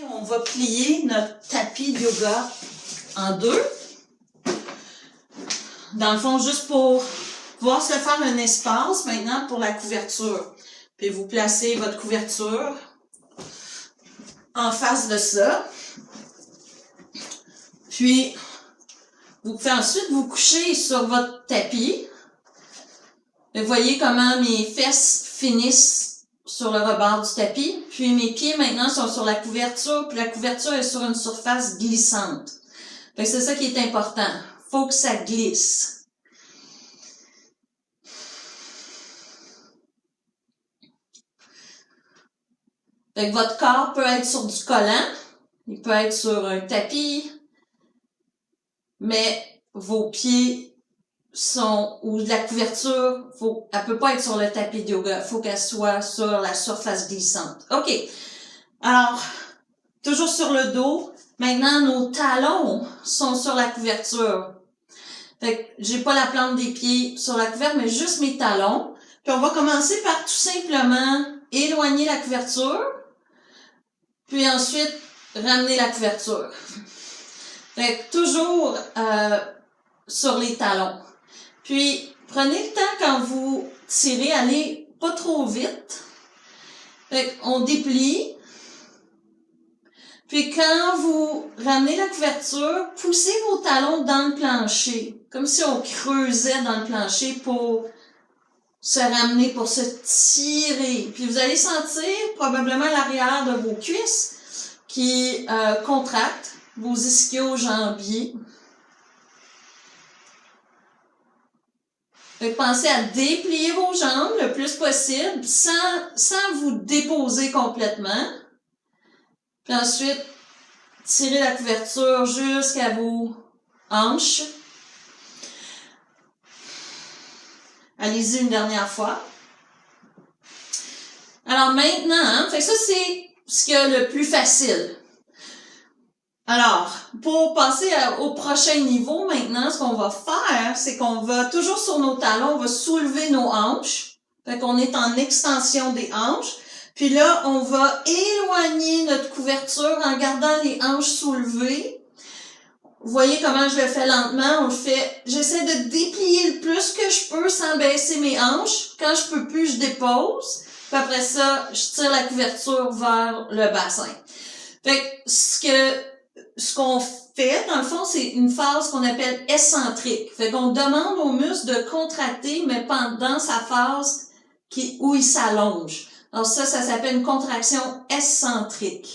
On va plier notre tapis de yoga en deux. Dans le fond, juste pour pouvoir se faire un espace maintenant pour la couverture. Puis vous placez votre couverture en face de ça. Puis, vous pouvez ensuite vous coucher sur votre tapis. Vous voyez comment mes fesses finissent sur le rebord du tapis. Puis mes pieds maintenant sont sur la couverture. Puis la couverture est sur une surface glissante. Fait que c'est ça qui est important. Faut que ça glisse. Fait que votre corps peut être sur du collant. Il peut être sur un tapis. Mais vos pieds sont, ou la couverture, elle peut pas être sur le tapis de yoga. Il faut qu'elle soit sur la surface glissante. OK. Alors, toujours sur le dos. Maintenant, nos talons sont sur la couverture. Fait que j'ai pas la plante des pieds sur la couverture, mais juste mes talons. Puis on va commencer par tout simplement éloigner la couverture. Puis ensuite, ramener la couverture. Fait que toujours sur les talons. Puis, prenez le temps quand vous tirez, allez pas trop vite. Fait qu'on déplie. Puis quand vous ramenez la couverture, poussez vos talons dans le plancher. Comme si on creusait dans le plancher pour se ramener, pour se tirer. Puis vous allez sentir probablement l'arrière de vos cuisses qui contractent, vos ischio-jambiers. Fait que pensez à déplier vos jambes le plus possible sans vous déposer complètement. Puis ensuite, tirez la couverture jusqu'à vos hanches. Allez-y une dernière fois. Alors maintenant, fait que ça c'est ce qu'il y a le plus facile. Alors, pour passer au prochain niveau maintenant, ce qu'on va faire, c'est qu'on va toujours sur nos talons, on va soulever nos hanches. Fait qu'on est en extension des hanches. Puis là, on va éloigner notre couverture en gardant les hanches soulevées. Vous voyez comment je le fais lentement? J'essaie de déplier le plus que je peux sans baisser mes hanches. Quand je peux plus, je dépose. Puis après ça, je tire la couverture vers le bassin. Fait que ce qu'on fait, dans le fond, c'est une phase qu'on appelle excentrique. Fait qu'on demande aux muscles de contracter, mais pendant sa phase où il s'allonge. Alors ça s'appelle une contraction excentrique.